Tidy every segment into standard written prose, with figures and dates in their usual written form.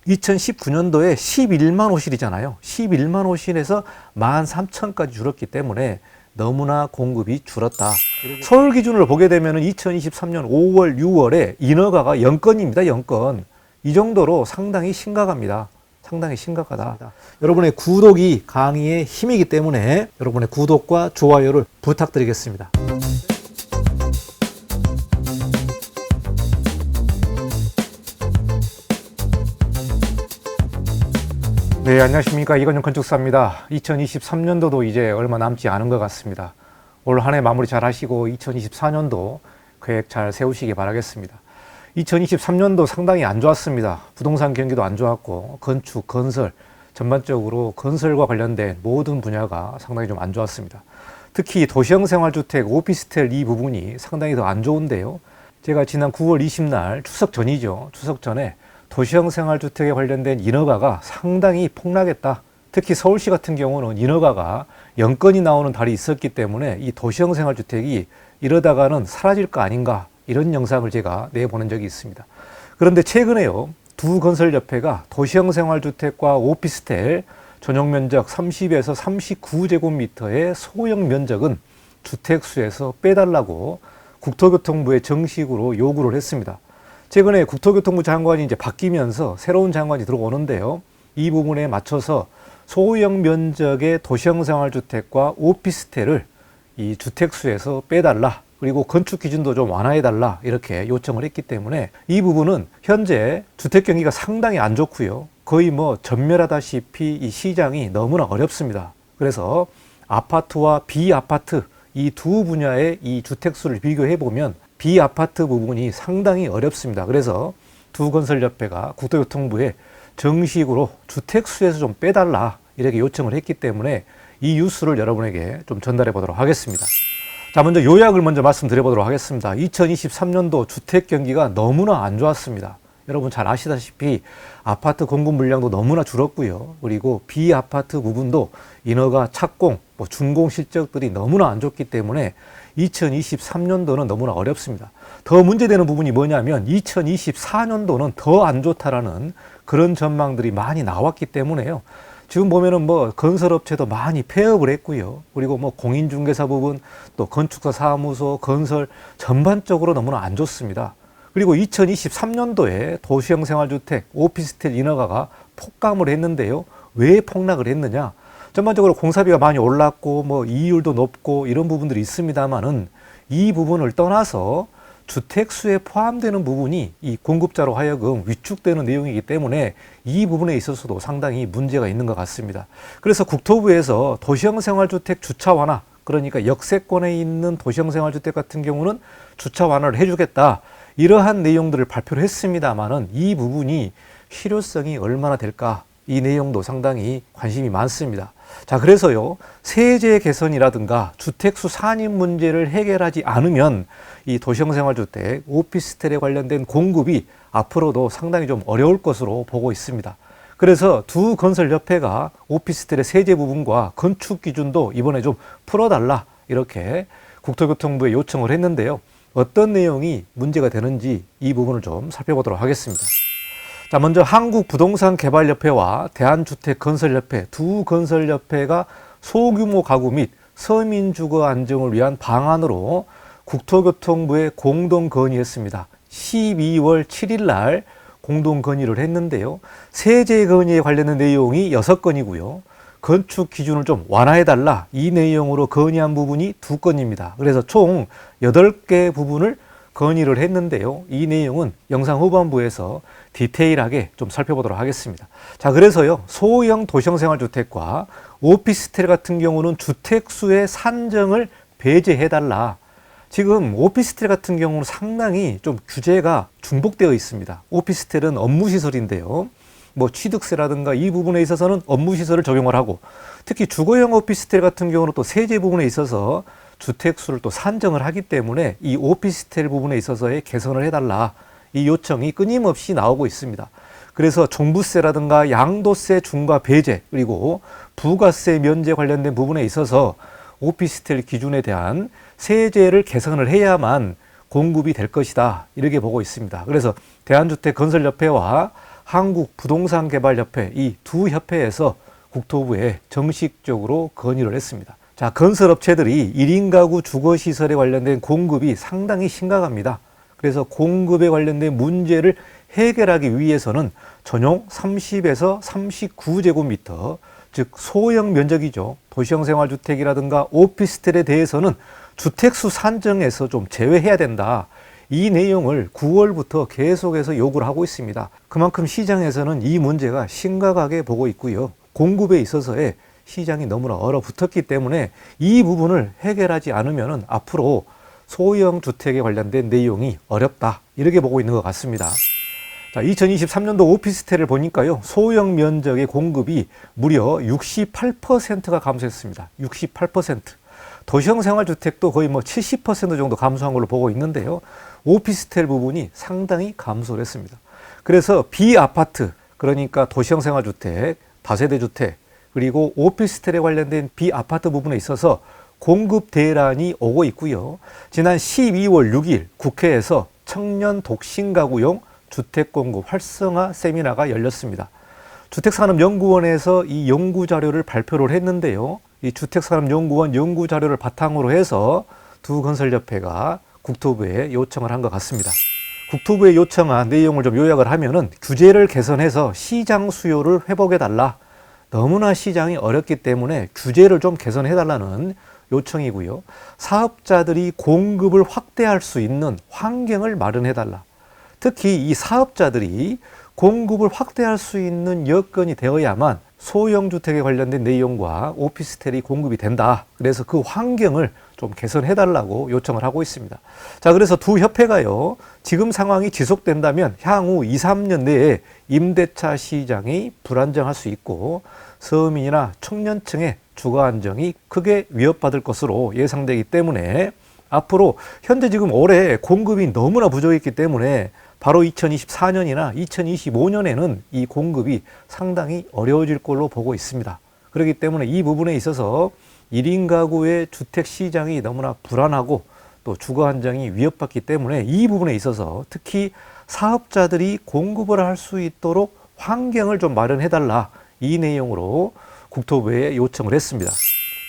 2019년도에 11만 호실이잖아요. 11만 호실에서 13,000까지 줄었기 때문에 너무나 공급이 줄었다. 서울 기준으로 보게 되면 2023년 5월, 6월에 인허가가 0건입니다. 0건. 이 정도로 상당히 심각합니다. 상당히 심각하다. 여러분의 구독이 강의의 힘이기 때문에 여러분의 구독과 좋아요를 부탁드리겠습니다. 네, 안녕하십니까. 이건영 건축사입니다. 2023년도도 이제 얼마 남지 않은 것 같습니다. 올 한 해 마무리 잘 하시고 2024년도 계획 잘 세우시기 바라겠습니다. 2023년도 상당히 안 좋았습니다. 부동산 경기도 안 좋았고 건축, 건설, 전반적으로 건설과 관련된 모든 분야가 상당히 좀 안 좋았습니다. 특히 도시형 생활주택, 오피스텔 이 부분이 상당히 더 안 좋은데요. 제가 지난 9월 20날 추석 전이죠. 추석 전에 도시형 생활주택에 관련된 인허가가 상당히 폭락했다. 특히 서울시 같은 경우는 인허가가 0건이 나오는 달이 있었기 때문에 이 도시형 생활주택이 이러다가는 사라질 거 아닌가, 이런 영상을 제가 내보낸 적이 있습니다. 그런데 최근에요, 두 건설협회가 도시형 생활주택과 오피스텔 전용 면적 30에서 39제곱미터의 소형 면적은 주택수에서 빼달라고 국토교통부에 정식으로 요구를 했습니다. 최근에 국토교통부 장관이 이제 바뀌면서 새로운 장관이 들어오는데요. 이 부분에 맞춰서 소형 면적의 도시형 생활주택과 오피스텔을 이 주택수에서 빼달라. 그리고 건축 기준도 좀 완화해달라. 이렇게 요청을 했기 때문에 이 부분은 현재 주택 경기가 상당히 안 좋고요. 거의 뭐 전멸하다시피 이 시장이 너무나 어렵습니다. 그래서 아파트와 비아파트 이 두 분야의 이 주택수를 비교해 보면 비아파트 부분이 상당히 어렵습니다. 그래서 두 건설협회가 국토교통부에 정식으로 주택수에서 좀 빼달라 이렇게 요청을 했기 때문에 이 뉴스를 여러분에게 좀 전달해 보도록 하겠습니다. 자, 먼저 요약을 먼저 말씀드려 보도록 하겠습니다. 2023년도 주택 경기가 너무나 안 좋았습니다. 여러분 잘 아시다시피 아파트 공급 물량도 너무나 줄었고요. 그리고 비아파트 부분도 인허가, 착공, 준공 실적들이 너무나 안 좋기 때문에 2023년도는 너무나 어렵습니다. 더 문제되는 부분이 뭐냐면 2024년도는 더 안 좋다라는 그런 전망들이 많이 나왔기 때문에요. 지금 보면은 건설업체도 많이 폐업을 했고요. 그리고 공인중개사 부분, 또 건축사 사무소, 건설 전반적으로 너무나 안 좋습니다. 그리고 2023년도에 도시형 생활주택, 오피스텔 인허가가 폭감을 했는데요. 왜 폭락을 했느냐? 전반적으로 공사비가 많이 올랐고 이율도 높고 이런 부분들이 있습니다만은 이 부분을 떠나서 주택수에 포함되는 부분이 이 공급자로 하여금 위축되는 내용이기 때문에 이 부분에 있어서도 상당히 문제가 있는 것 같습니다. 그래서 국토부에서 도시형 생활주택 주차 완화, 그러니까 역세권에 있는 도시형 생활주택 같은 경우는 주차 완화를 해주겠다, 이러한 내용들을 발표를 했습니다만은 이 부분이 실효성이 얼마나 될까, 이 내용도 상당히 관심이 많습니다. 자, 그래서요, 세제 개선이라든가 주택수 산입 문제를 해결하지 않으면 이 도시형 생활주택, 오피스텔에 관련된 공급이 앞으로도 상당히 좀 어려울 것으로 보고 있습니다. 그래서 두 건설협회가 오피스텔의 세제 부분과 건축 기준도 이번에 좀 풀어달라 이렇게 국토교통부에 요청을 했는데요. 어떤 내용이 문제가 되는지 이 부분을 좀 살펴보도록 하겠습니다. 자, 먼저 한국부동산개발협회와 대한주택건설협회 두 건설협회가 소규모 가구 및 서민주거 안정을 위한 방안으로 국토교통부에 공동 건의했습니다. 12월 7일 날 공동 건의를 했는데요. 세제 건의에 관련된 내용이 6건이고요. 건축 기준을 좀 완화해달라, 이 내용으로 건의한 부분이 2건입니다. 그래서 총 8개 부분을 건의를 했는데요. 이 내용은 영상 후반부에서 디테일하게 좀 살펴보도록 하겠습니다. 자, 그래서요, 소형 도시형 생활주택과 오피스텔 같은 경우는 주택수의 산정을 배제해달라. 지금 오피스텔 같은 경우는 상당히 좀 규제가 중복되어 있습니다. 오피스텔은 업무시설인데요. 취득세라든가 이 부분에 있어서는 업무시설을 적용을 하고, 특히 주거형 오피스텔 같은 경우는 또 세제 부분에 있어서 주택수를 또 산정을 하기 때문에 이 오피스텔 부분에 있어서의 개선을 해달라, 이 요청이 끊임없이 나오고 있습니다. 그래서 종부세라든가 양도세 중과 배제, 그리고 부가세 면제 관련된 부분에 있어서 오피스텔 기준에 대한 세제를 개선을 해야만 공급이 될 것이다, 이렇게 보고 있습니다. 그래서 대한주택건설협회와 한국부동산개발협회 이 두 협회에서 국토부에 정식적으로 건의를 했습니다. 자, 건설업체들이 1인 가구 주거시설에 관련된 공급이 상당히 심각합니다. 그래서 공급에 관련된 문제를 해결하기 위해서는 전용 30에서 39제곱미터, 즉 소형 면적이죠. 도시형 생활주택이라든가 오피스텔에 대해서는 주택수 산정에서 좀 제외해야 된다. 이 내용을 9월부터 계속해서 요구를 하고 있습니다. 그만큼 시장에서는 이 문제가 심각하게 보고 있고요. 공급에 있어서의 시장이 너무나 얼어붙었기 때문에 이 부분을 해결하지 않으면 앞으로 소형 주택에 관련된 내용이 어렵다. 이렇게 보고 있는 것 같습니다. 자, 2023년도 오피스텔을 보니까요. 소형 면적의 공급이 무려 68%가 감소했습니다. 68%. 도시형 생활주택도 거의 70% 정도 감소한 걸로 보고 있는데요. 오피스텔 부분이 상당히 감소를 했습니다. 그래서 비아파트, 그러니까 도시형 생활주택, 다세대 주택, 그리고 오피스텔에 관련된 비아파트 부분에 있어서 공급 대란이 오고 있고요. 지난 12월 6일 국회에서 청년 독신가구용 주택공급 활성화 세미나가 열렸습니다. 주택산업연구원에서 이 연구자료를 발표를 했는데요. 이 주택산업연구원 연구자료를 바탕으로 해서 두 건설협회가 국토부에 요청을 한 것 같습니다. 국토부에 요청한 내용을 좀 요약을 하면은 규제를 개선해서 시장 수요를 회복해달라. 너무나 시장이 어렵기 때문에 규제를 좀 개선해달라는 요청이고요. 사업자들이 공급을 확대할 수 있는 환경을 마련해달라. 특히 이 사업자들이 공급을 확대할 수 있는 여건이 되어야만 소형주택에 관련된 내용과 오피스텔이 공급이 된다. 그래서 그 환경을 좀 개선해달라고 요청을 하고 있습니다. 자, 그래서 두 협회가요, 지금 상황이 지속된다면 향후 2, 3년 내에 임대차 시장이 불안정할 수 있고 서민이나 청년층의 주거 안정이 크게 위협받을 것으로 예상되기 때문에 앞으로 현재 지금 올해 공급이 너무나 부족했기 때문에 바로 2024년이나 2025년에는 이 공급이 상당히 어려워질 걸로 보고 있습니다. 그렇기 때문에 이 부분에 있어서 1인 가구의 주택 시장이 너무나 불안하고 또 주거 안정이 위협받기 때문에 이 부분에 있어서 특히 사업자들이 공급을 할 수 있도록 환경을 좀 마련해달라. 이 내용으로 국토부에 요청을 했습니다.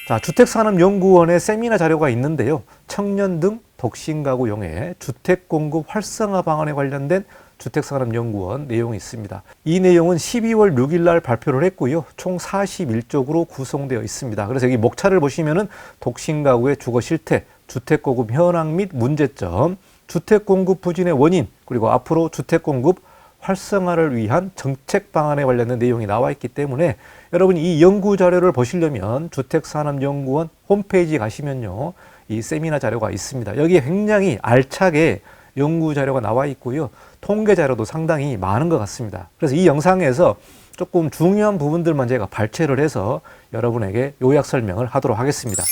자, 주택산업연구원의 세미나 자료가 있는데요. 청년 등 독신가구용의 주택공급 활성화 방안에 관련된 주택산업연구원 내용이 있습니다. 이 내용은 12월 6일 날 발표를 했고요. 총 41쪽으로 구성되어 있습니다. 그래서 여기 목차를 보시면은 독신가구의 주거 실태, 주택공급 현황 및 문제점, 주택공급 부진의 원인, 그리고 앞으로 주택공급 활성화를 위한 정책 방안에 관련된 내용이 나와 있기 때문에 여러분 이 연구 자료를 보시려면 주택산업연구원 홈페이지 가시면요. 이 세미나 자료가 있습니다. 여기에 굉장히 알차게 연구 자료가 나와 있고요. 통계 자료도 상당히 많은 것 같습니다. 그래서 이 영상에서 조금 중요한 부분들만 제가 발췌를 해서 여러분에게 요약 설명을 하도록 하겠습니다.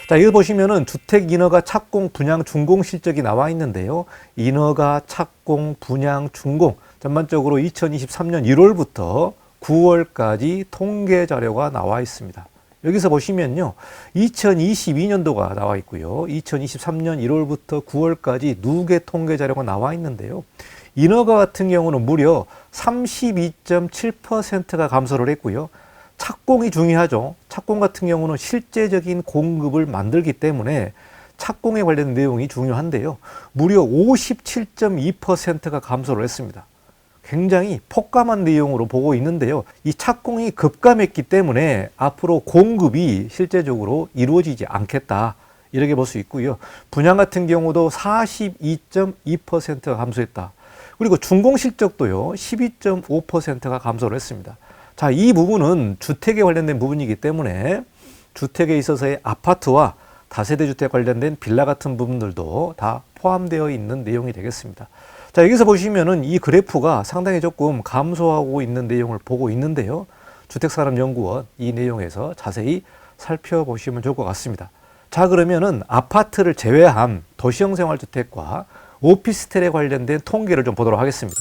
자, 여기 보시면은 주택 인허가 착공 분양 준공 실적이 나와 있는데요. 인허가 착공 분양 준공 전반적으로 2023년 1월부터 9월까지 통계 자료가 나와 있습니다. 여기서 보시면요. 2022년도가 나와 있고요. 2023년 1월부터 9월까지 누계 통계 자료가 나와 있는데요. 인허가 같은 경우는 무려 32.7%가 감소를 했고요. 착공이 중요하죠. 착공 같은 경우는 실제적인 공급을 만들기 때문에 착공에 관련된 내용이 중요한데요. 무려 57.2%가 감소를 했습니다. 굉장히 폭감한 내용으로 보고 있는데요. 이 착공이 급감했기 때문에 앞으로 공급이 실제적으로 이루어지지 않겠다. 이렇게 볼 수 있고요. 분양 같은 경우도 42.2%가 감소했다. 그리고 준공 실적도요. 12.5%가 감소를 했습니다. 자, 이 부분은 주택에 관련된 부분이기 때문에 주택에 있어서의 아파트와 다세대 주택 관련된 빌라 같은 부분들도 다 포함되어 있는 내용이 되겠습니다. 자, 여기서 보시면은 이 그래프가 상당히 조금 감소하고 있는 내용을 보고 있는데요. 주택산업연구원 이 내용에서 자세히 살펴보시면 좋을 것 같습니다. 자, 그러면은 아파트를 제외한 도시형 생활주택과 오피스텔에 관련된 통계를 좀 보도록 하겠습니다.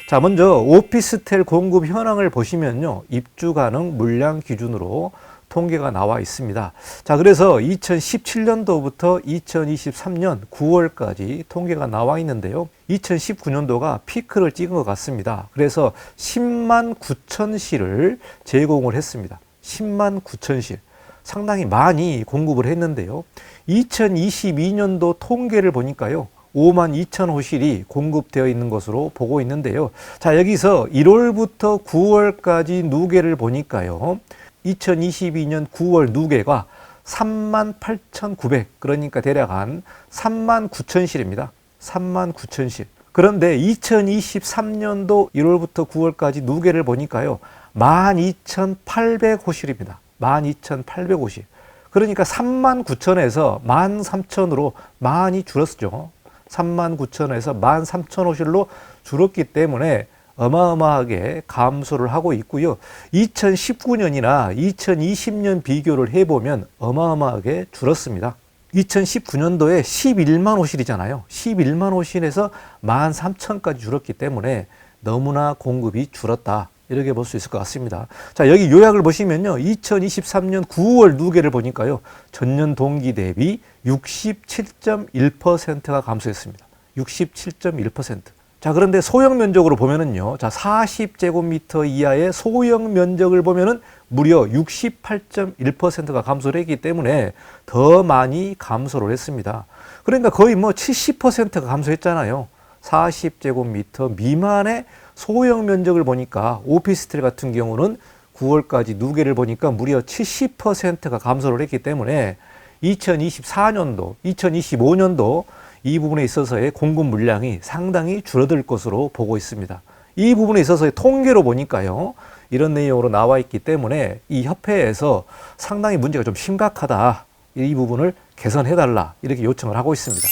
자, 먼저 오피스텔 공급 현황을 보시면요. 입주 가능 물량 기준으로 통계가 나와 있습니다. 자, 그래서 2017년도부터 2023년 9월까지 통계가 나와 있는데요. 2019년도가 피크를 찍은 것 같습니다. 그래서 10만 9천 실을 제공을 했습니다. 10만 9천 실. 상당히 많이 공급을 했는데요. 2022년도 통계를 보니까요. 5만 2천 호실이 공급되어 있는 것으로 보고 있는데요. 자, 여기서 1월부터 9월까지 누계를 보니까요. 2022년 9월 누계가 3만 8,900, 그러니까 대략 한 3만 9천 실입니다. 3만 9천 실. 그런데 2023년도 1월부터 9월까지 누계를 보니까요. 12,800호실입니다. 12,800호실. 그러니까 3만 9천에서 13,000으로 많이 줄었죠. 3만 9천에서 13,000호실로 줄었기 때문에 어마어마하게 감소를 하고 있고요. 2019년이나 2020년 비교를 해보면 어마어마하게 줄었습니다. 2019년도에 11만 호실이잖아요. 11만 호실에서 13,000까지 줄었기 때문에 너무나 공급이 줄었다. 이렇게 볼 수 있을 것 같습니다. 자, 여기 요약을 보시면요. 2023년 9월 누계를 보니까요. 전년 동기 대비 67.1%가 감소했습니다. 67.1%. 자, 그런데 소형 면적으로 보면은요. 자, 40제곱미터 이하의 소형 면적을 보면은 무려 68.1%가 감소를 했기 때문에 더 많이 감소를 했습니다. 그러니까 거의 뭐 70%가 감소했잖아요. 40제곱미터 미만의 소형 면적을 보니까 오피스텔 같은 경우는 9월까지 누계를 보니까 무려 70%가 감소를 했기 때문에 2024년도, 2025년도 이 부분에 있어서의 공급 물량이 상당히 줄어들 것으로 보고 있습니다. 이 부분에 있어서의 통계로 보니까요. 이런 내용으로 나와 있기 때문에 이 협회에서 상당히 문제가 좀 심각하다. 이 부분을 개선해달라. 이렇게 요청을 하고 있습니다.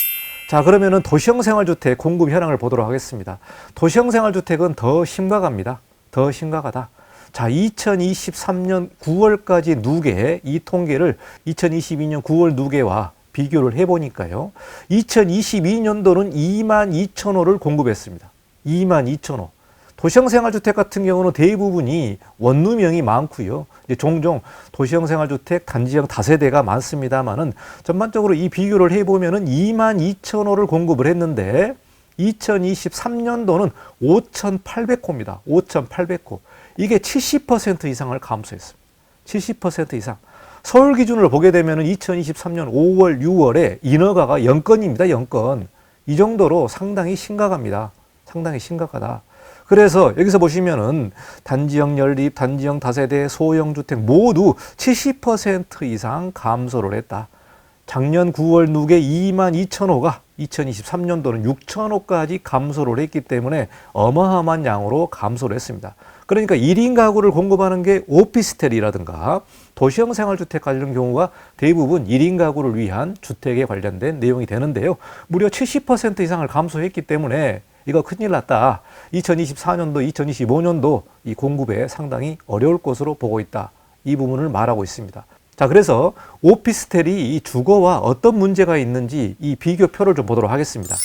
자, 그러면은 도시형 생활주택 공급 현황을 보도록 하겠습니다. 도시형 생활주택은 더 심각합니다. 더 심각하다. 자, 2023년 9월까지 누계 이 통계를 2022년 9월 누계와 비교를 해보니까요. 2022년도는 2만 2천 호를 공급했습니다. 2만 2천 호. 도시형 생활주택 같은 경우는 대부분이 원룸형이 많고요. 이제 종종 도시형 생활주택, 단지형 다세대가 많습니다만은 전반적으로 이 비교를 해보면은 2만 2천 호를 공급을 했는데 2023년도는 5,800호입니다. 5,800호. 이게 70% 이상을 감소했습니다. 70% 이상. 서울 기준으로 보게 되면 2023년 5월, 6월에 인허가가 0건입니다. 0건. 이 정도로 상당히 심각합니다. 상당히 심각하다. 그래서 여기서 보시면은 단지형 연립, 단지형 다세대, 소형 주택 모두 70% 이상 감소를 했다. 작년 9월 누계 2만 2천 호가 2023년도는 6천 호까지 감소를 했기 때문에 어마어마한 양으로 감소를 했습니다. 그러니까 1인 가구를 공급하는 게 오피스텔이라든가 도시형 생활주택 관련 경우가 대부분 1인 가구를 위한 주택에 관련된 내용이 되는데요. 무려 70% 이상을 감소했기 때문에 이거 큰일 났다. 2024년도, 2025년도 이 공급에 상당히 어려울 것으로 보고 있다. 이 부분을 말하고 있습니다. 자, 그래서 오피스텔이 이 주거와 어떤 문제가 있는지 이 비교표를 좀 보도록 하겠습니다.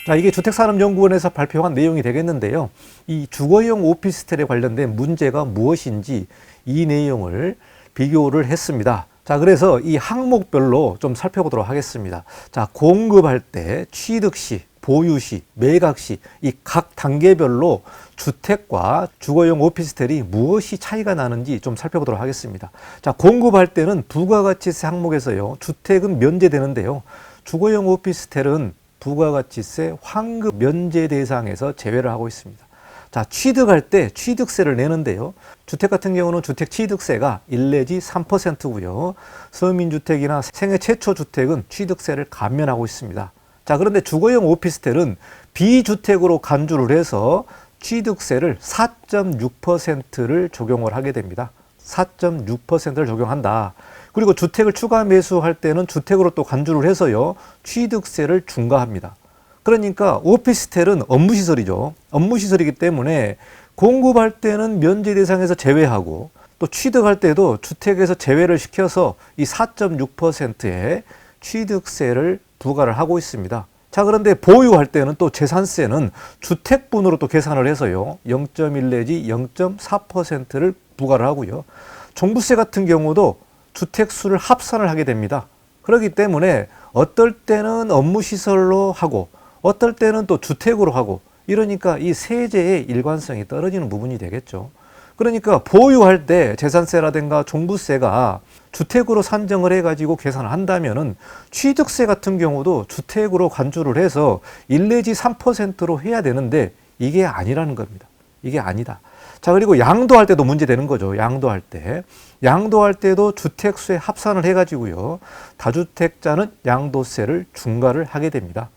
자, 이게 주택산업연구원에서 발표한 내용이 되겠는데요. 이 주거용 오피스텔에 관련된 문제가 무엇인지 이 내용을 비교를 했습니다. 자, 그래서 이 항목별로 좀 살펴보도록 하겠습니다. 자, 공급할 때 취득시, 보유시, 매각시 이 각 단계별로 주택과 주거용 오피스텔이 무엇이 차이가 나는지 좀 살펴보도록 하겠습니다. 자, 공급할 때는 부가가치세 항목에서요. 주택은 면제되는데요. 주거용 오피스텔은 부가가치세 환급 면제 대상에서 제외를 하고 있습니다. 자, 취득할 때 취득세를 내는데요. 주택 같은 경우는 주택 취득세가 1 내지 3%고요. 서민주택이나 생애 최초 주택은 취득세를 감면하고 있습니다. 자, 그런데 주거용 오피스텔은 비주택으로 간주를 해서 취득세를 4.6%를 적용을 하게 됩니다. 4.6%를 적용한다. 그리고 주택을 추가 매수할 때는 주택으로 또 간주를 해서요. 취득세를 중과합니다. 그러니까 오피스텔은 업무시설이죠. 업무시설이기 때문에 공급할 때는 면제 대상에서 제외하고 또 취득할 때도 주택에서 제외를 시켜서 이 4.6%의 취득세를 부과를 하고 있습니다. 자, 그런데 보유할 때는 또 재산세는 주택분으로 또 계산을 해서요. 0.1 내지 0.4%를 부과를 하고요. 종부세 같은 경우도 주택수를 합산을 하게 됩니다. 그렇기 때문에 어떨 때는 업무시설로 하고 어떨 때는 또 주택으로 하고 이러니까 이 세제의 일관성이 떨어지는 부분이 되겠죠. 그러니까 보유할 때 재산세라든가 종부세가 주택으로 산정을 해가지고 계산을 한다면은 취득세 같은 경우도 주택으로 간주를 해서 1 내지 3%로 해야 되는데 이게 아니라는 겁니다. 이게 아니다. 자, 그리고 양도할 때도 문제되는 거죠. 양도할 때. 양도할 때도 주택수에 합산을 해가지고요. 다주택자는 양도세를 중과를 하게 됩니다.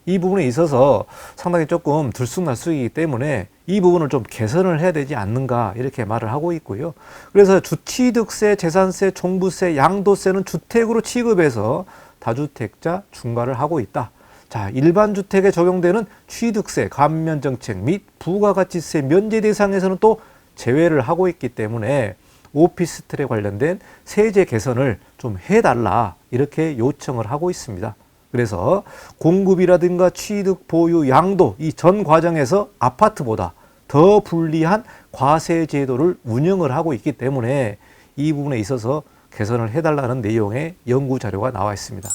이 부분에 있어서 상당히 조금 들쑥날쑥이기 때문에 이 부분을 좀 개선을 해야 되지 않는가 이렇게 말을 하고 있고요. 그래서 주취득세, 재산세, 종부세, 양도세는 주택으로 취급해서 다주택자 중과를 하고 있다. 자, 일반 주택에 적용되는 취득세, 감면정책 및 부가가치세 면제 대상에서는 또 제외를 하고 있기 때문에 오피스텔에 관련된 세제 개선을 좀 해달라 이렇게 요청을 하고 있습니다. 그래서 공급이라든가 취득, 보유, 양도 이 전 과정에서 아파트보다 더 불리한 과세 제도를 운영을 하고 있기 때문에 이 부분에 있어서 개선을 해달라는 내용의 연구 자료가 나와 있습니다.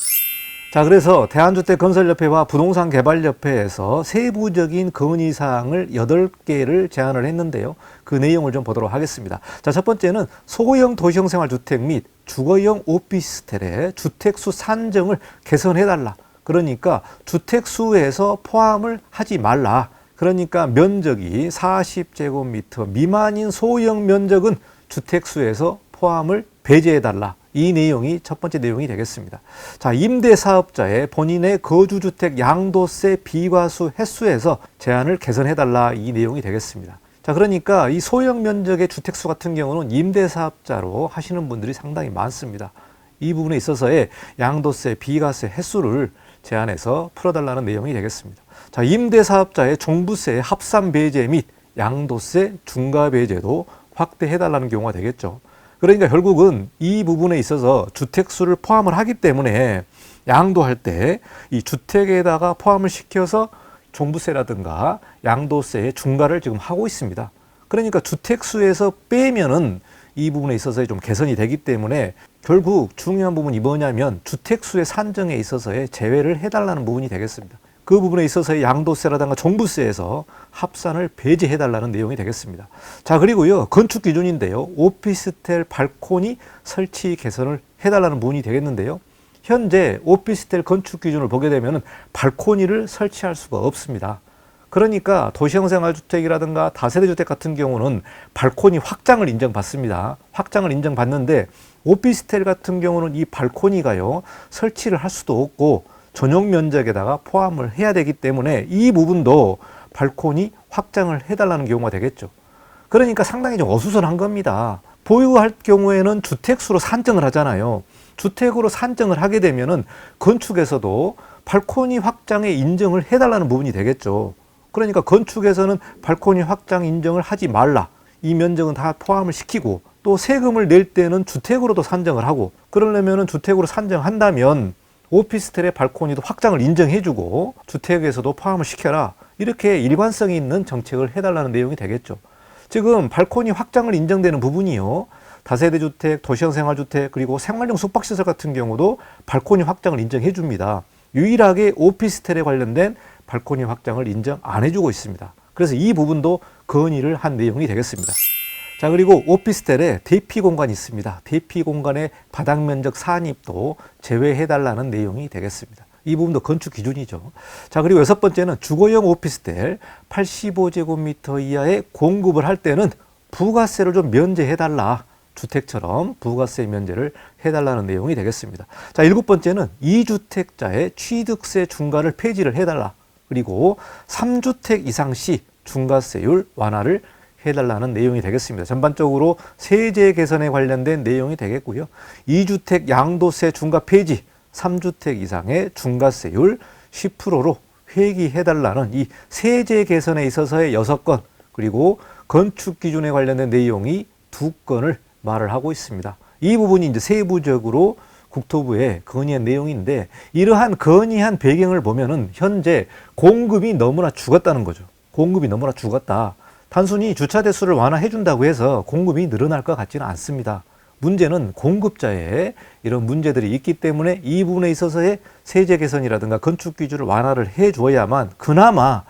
자, 그래서 대한주택건설협회와 부동산개발협회에서 세부적인 건의사항을 8개를 제안을 했는데요. 그 내용을 좀 보도록 하겠습니다. 자, 첫 번째는 소형 도시형생활주택 및 주거용 오피스텔의 주택수 산정을 개선해달라. 그러니까 주택수에서 포함을 하지 말라. 그러니까 면적이 40제곱미터 미만인 소형 면적은 주택수에서 포함을 배제해달라. 이 내용이 첫 번째 내용이 되겠습니다. 자, 임대사업자의 본인의 거주주택 양도세 비과수 횟수에서 제한을 개선해달라. 이 내용이 되겠습니다. 자, 그러니까 이 소형 면적의 주택수 같은 경우는 임대사업자로 하시는 분들이 상당히 많습니다. 이 부분에 있어서의 양도세 비과세 횟수를 제한해서 풀어달라는 내용이 되겠습니다. 자, 임대사업자의 종부세 합산 배제 및 양도세 중과 배제도 확대해달라는 경우가 되겠죠. 그러니까 결국은 이 부분에 있어서 주택수를 포함을 하기 때문에 양도할 때 이 주택에다가 포함을 시켜서 종부세라든가 양도세의 중과를 지금 하고 있습니다. 그러니까 주택수에서 빼면은 이 부분에 있어서 좀 개선이 되기 때문에 결국 중요한 부분이 뭐냐면 주택수의 산정에 있어서의 제외를 해달라는 부분이 되겠습니다. 그 부분에 있어서의 양도세라든가 종부세에서 합산을 배제해달라는 내용이 되겠습니다. 자, 그리고요, 건축 기준인데요. 오피스텔 발코니 설치 개선을 해달라는 부분이 되겠는데요. 현재 오피스텔 건축 기준을 보게 되면 발코니를 설치할 수가 없습니다. 그러니까 도시형생활주택이라든가 다세대주택 같은 경우는 발코니 확장을 인정받습니다. 확장을 인정받는데 오피스텔 같은 경우는 이 발코니가요, 설치를 할 수도 없고 전용 면적에다가 포함을 해야 되기 때문에 이 부분도 발코니 확장을 해달라는 경우가 되겠죠. 그러니까 상당히 좀 어수선한 겁니다. 보유할 경우에는 주택수로 산정을 하잖아요. 주택으로 산정을 하게 되면은 건축에서도 발코니 확장에 인정을 해달라는 부분이 되겠죠. 그러니까 건축에서는 발코니 확장 인정을 하지 말라. 이 면적은 다 포함을 시키고 또 세금을 낼 때는 주택으로도 산정을 하고 그러려면은 주택으로 산정한다면 오피스텔의 발코니도 확장을 인정해주고 주택에서도 포함을 시켜라. 이렇게 일관성이 있는 정책을 해달라는 내용이 되겠죠. 지금 발코니 확장을 인정되는 부분이요. 다세대주택, 도시형생활주택, 그리고 생활용 숙박시설 같은 경우도 발코니 확장을 인정해 줍니다. 유일하게 오피스텔에 관련된 발코니 확장을 인정 안 해주고 있습니다. 그래서 이 부분도 건의를 한 내용이 되겠습니다. 자, 그리고 오피스텔에 대피 공간이 있습니다. 대피 공간의 바닥 면적 산입도 제외해달라는 내용이 되겠습니다. 이 부분도 건축 기준이죠. 자, 그리고 여섯 번째는 주거용 오피스텔 85제곱미터 이하의 공급을 할 때는 부가세를 좀 면제해달라. 주택처럼 부가세 면제를 해달라는 내용이 되겠습니다. 자, 일곱 번째는 2주택자의 취득세 중과를 폐지를 해달라. 그리고 3주택 이상 시 중과세율 완화를 해달라는 내용이 되겠습니다. 전반적으로 세제 개선에 관련된 내용이 되겠고요. 2주택 양도세 중과 폐지, 3주택 이상의 중과세율 10%로 회귀해달라는 이 세제 개선에 있어서의 6건, 그리고 건축 기준에 관련된 내용이 2건을 말을 하고 있습니다. 이 부분이 이제 세부적으로 국토부의 건의한 내용인데, 이러한 건의한 배경을 보면은 현재 공급이 너무나 죽었다는 거죠. 공급이 너무나 죽었다. 단순히 주차 대수를 완화해 준다고 해서 공급이 늘어날 것 같지는 않습니다. 문제는 공급자의 이런 문제들이 있기 때문에 이 부분에 있어서의 세제 개선이라든가 건축 기준을 완화를 해 줘야만 그나마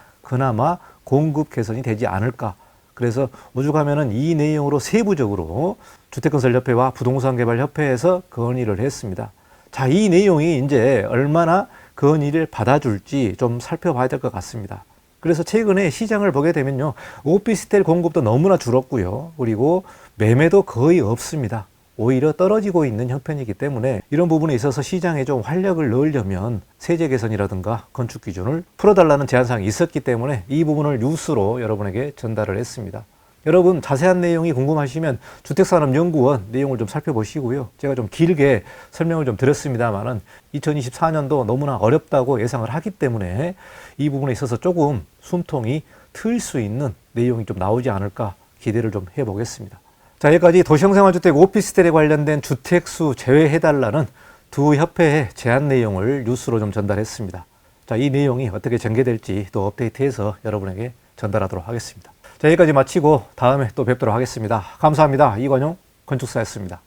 공급 개선이 되지 않을까. 그래서 오죽하면은 이 내용으로 세부적으로 주택건설협회와 부동산개발협회에서 건의를 했습니다. 자, 이 내용이 이제 얼마나 건의를 받아줄지 좀 살펴봐야 될 것 같습니다. 그래서 최근에 시장을 보게 되면요, 오피스텔 공급도 너무나 줄었고요. 그리고 매매도 거의 없습니다. 오히려 떨어지고 있는 형편이기 때문에 이런 부분에 있어서 시장에 좀 활력을 넣으려면 세제 개선이라든가 건축 기준을 풀어달라는 제안사항이 있었기 때문에 이 부분을 뉴스로 여러분에게 전달을 했습니다. 여러분 자세한 내용이 궁금하시면 주택산업연구원 내용을 좀 살펴보시고요. 제가 좀 길게 설명을 좀 드렸습니다만은 2024년도 너무나 어렵다고 예상을 하기 때문에 이 부분에 있어서 조금 숨통이 트일 수 있는 내용이 좀 나오지 않을까 기대를 좀 해보겠습니다. 자, 여기까지 도시형생활주택 오피스텔에 관련된 주택수 제외해달라는 두 협회의 제안 내용을 뉴스로 좀 전달했습니다. 자, 이 내용이 어떻게 전개될지 또 업데이트해서 여러분에게 전달하도록 하겠습니다. 자, 여기까지 마치고 다음에 또 뵙도록 하겠습니다. 감사합니다. 이관용 건축사였습니다.